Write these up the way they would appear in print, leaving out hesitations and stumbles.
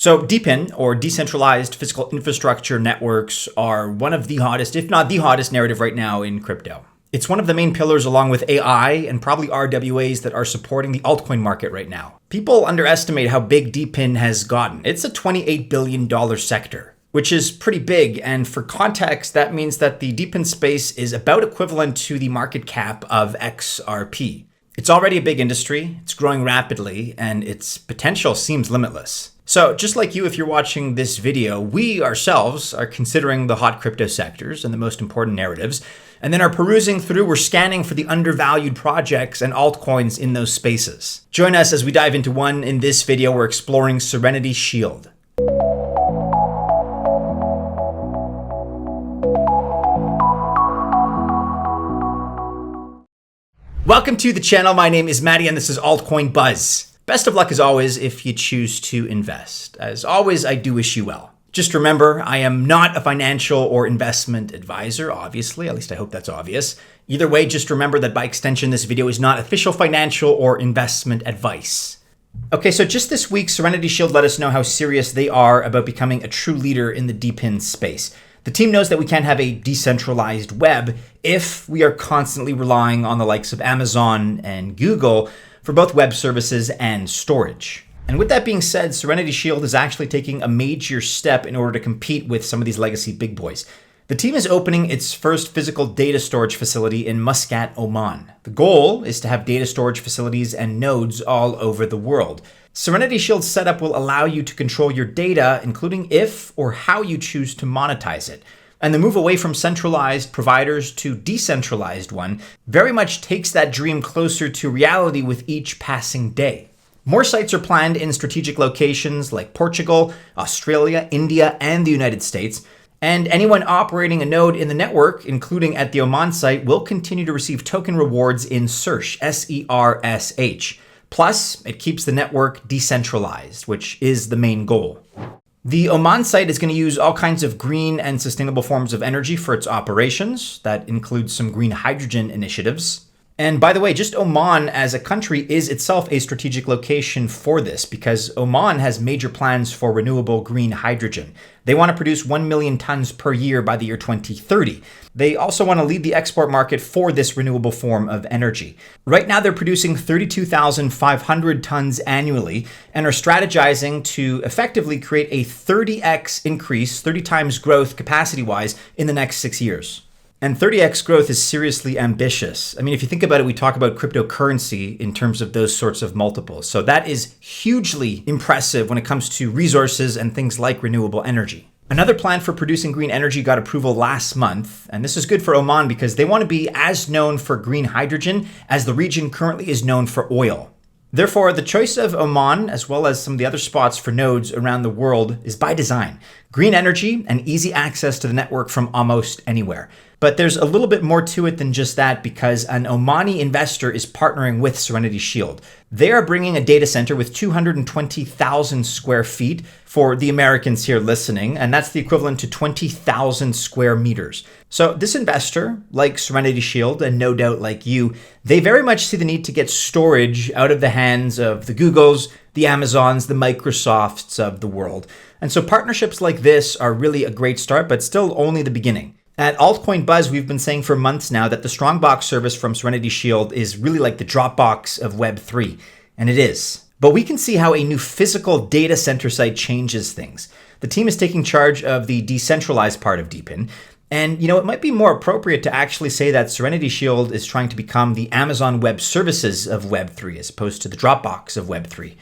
So DePIN, or Decentralized Physical Infrastructure Networks, are one of the hottest, if not the hottest narrative right now in crypto. It's one of the main pillars along with AI and probably RWAs that are supporting the altcoin market right now. People underestimate how big DePIN has gotten. It's a $28 billion sector, which is pretty big. And for context, that means that the DePIN space is about equivalent to the market cap of XRP. It's already a big industry, it's growing rapidly, and its potential seems limitless. So just like you, if you're watching this video, we ourselves are considering the hot crypto sectors and the most important narratives, and then are perusing through, we're scanning for the undervalued projects and altcoins in those spaces. Join us as we dive into one. In this video, we're exploring Serenity Shield. Welcome to the channel. My name is Maddie and this is Altcoin Buzz. Best of luck as always if you choose to invest. As always, I do wish you well. Just remember, I am not a financial or investment advisor, obviously. At least I hope that's obvious. Either way, just remember that by extension, this video is not official financial or investment advice. Okay, so just this week, Serenity Shield let us know how serious they are about becoming a true leader in the DePIN space. The team knows that we can't have a decentralized web if we are constantly relying on the likes of Amazon and Google for both web services and storage. And with that being said, Serenity Shield is actually taking a major step in order to compete with some of these legacy big boys. The team is opening its first physical data storage facility in Muscat, Oman. The goal is to have data storage facilities and nodes all over the world. Serenity Shield's setup will allow you to control your data, including if or how you choose to monetize it. And the move away from centralized providers to decentralized one very much takes that dream closer to reality with each passing day. More sites are planned in strategic locations like Portugal, Australia, India, and the United States. And anyone operating a node in the network, including at the Oman site, will continue to receive token rewards in SERSH, SERSH. Plus, it keeps the network decentralized, which is the main goal. The Oman site is going to use all kinds of green and sustainable forms of energy for its operations. That includes some green hydrogen initiatives. And by the way, just Oman as a country is itself a strategic location for this because Oman has major plans for renewable green hydrogen. They want to produce 1 million tons per year by the year 2030. They also want to lead the export market for this renewable form of energy. Right now, they're producing 32,500 tons annually and are strategizing to effectively create a 30x increase, 30 times growth capacity-wise in the next 6 years. And 30x growth is seriously ambitious. I mean, if you think about it, we talk about cryptocurrency in terms of those sorts of multiples. So that is hugely impressive when it comes to resources and things like renewable energy. Another plan for producing green energy got approval last month, and this is good for Oman because they want to be as known for green hydrogen as the region currently is known for oil. Therefore, the choice of Oman, as well as some of the other spots for nodes around the world, is by design. Green energy and easy access to the network from almost anywhere. But there's a little bit more to it than just that because an Omani investor is partnering with Serenity Shield. They are bringing a data center with 220,000 square feet for the Americans here listening, and that's the equivalent to 20,000 square meters. So this investor, like Serenity Shield, and no doubt like you, they very much see the need to get storage out of the hands of the Googles, the Amazons, the Microsofts of the world. And so partnerships like this are really a great start, but still only the beginning. At Altcoin Buzz, we've been saying for months now that the strongbox service from Serenity Shield is really like the Dropbox of Web3, and it is. But we can see how a new physical data center site changes things. The team is taking charge of the decentralized part of DePIN, and it might be more appropriate to actually say that Serenity Shield is trying to become the Amazon Web Services of Web3 as opposed to the Dropbox of Web3.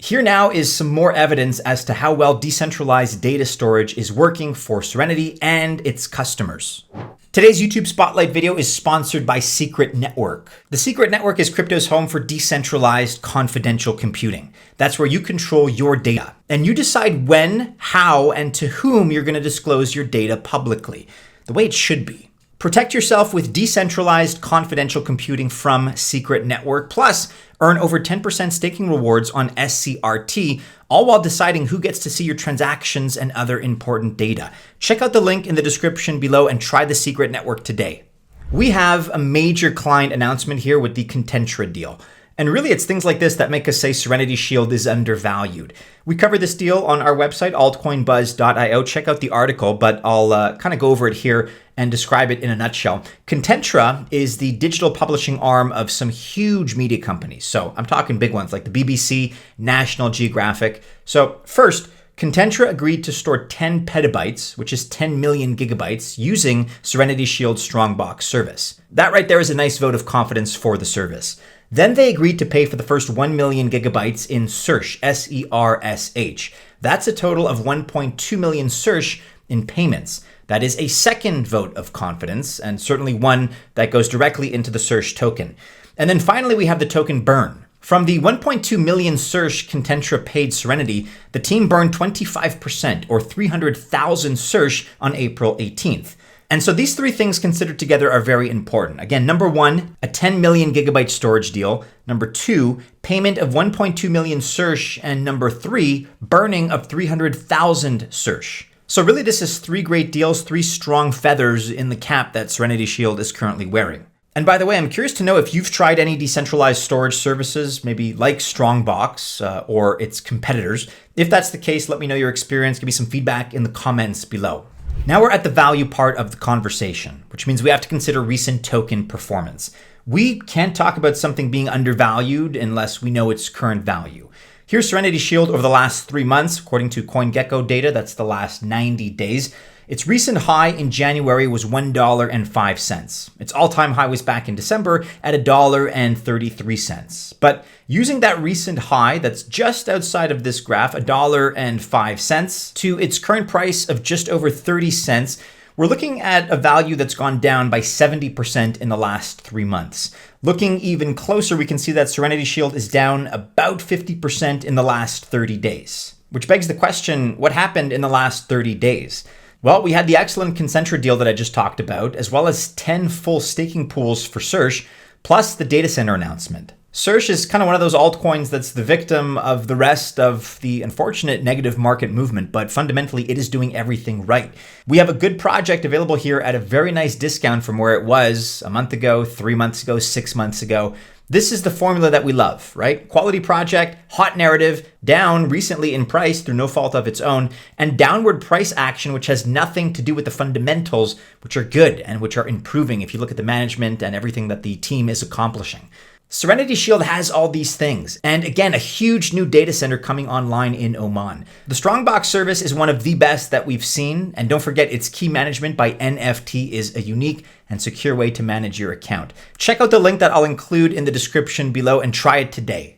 Here now is some more evidence as to how well decentralized data storage is working for Serenity and its customers. Today's YouTube Spotlight video is sponsored by Secret Network. The Secret Network is crypto's home for decentralized confidential computing. That's where you control your data, and you decide when, how, and to whom you're going to disclose your data publicly, the way it should be. Protect yourself with decentralized confidential computing from Secret Network, plus earn over 10% staking rewards on SCRT, all while deciding who gets to see your transactions and other important data. Check out the link in the description below and try the Secret Network today. We have a major client announcement here with the Contentra Deal. And really, it's things like this that make us say Serenity Shield is undervalued. We cover this deal on our website, altcoinbuzz.io. Check out the article, but I'll kind of go over it here and describe it in a nutshell. Contentra is the digital publishing arm of some huge media companies. So I'm talking big ones like the BBC, National Geographic. So first, Contentra agreed to store 10 petabytes, which is 10 million gigabytes, using Serenity Shield's strongbox service. That right there is a nice vote of confidence for the service. Then they agreed to pay for the first 1 million gigabytes in SERSH, SERSH. That's a total of 1.2 million SERSH in payments. That is a second vote of confidence, and certainly one that goes directly into the SERSH token. And then finally, we have the token burn. From the 1.2 million SERSH Contentra paid Serenity, the team burned 25%, or 300,000 SERSH on April 18th. And so these three things considered together are very important. Again, number one, a 10 million gigabyte storage deal. Number two, payment of 1.2 million SERSH. And number three, burning of 300,000 SERSH. So really, this is three great deals, three strong feathers in the cap that Serenity Shield is currently wearing. And by the way, I'm curious to know if you've tried any decentralized storage services, maybe like Strongbox or its competitors. If that's the case, let me know your experience. Give me some feedback in the comments below. Now we're at the value part of the conversation, which means we have to consider recent token performance. We can't talk about something being undervalued unless we know its current value. Here's Serenity Shield over the last 3 months, according to CoinGecko data. That's the last 90 days. Its recent high in January was $1.05. Its all-time high was back in December at $1.33. But using that recent high that's just outside of this graph, $1.05, to its current price of just over 30 cents, we're looking at a value that's gone down by 70% in the last 3 months. Looking even closer, we can see that Serenity Shield is down about 50% in the last 30 days. Which begs the question, what happened in the last 30 days? Well, we had the excellent Contentra deal that I just talked about, as well as 10 full staking pools for SERSH, plus the data center announcement. SERSH is kind of one of those altcoins that's the victim of the rest of the unfortunate negative market movement, but fundamentally it is doing everything right. We have a good project available here at a very nice discount from where it was a month ago, 3 months ago, 6 months ago. This is the formula that we love, right? Quality project, hot narrative, down recently in price through no fault of its own, and downward price action, which has nothing to do with the fundamentals, which are good and which are improving if you look at the management and everything that the team is accomplishing. Serenity Shield has all these things. And again, a huge new data center coming online in Oman. The Strongbox service is one of the best that we've seen. And don't forget, its key management by NFT is a unique and secure way to manage your account. Check out the link that I'll include in the description below and try it today.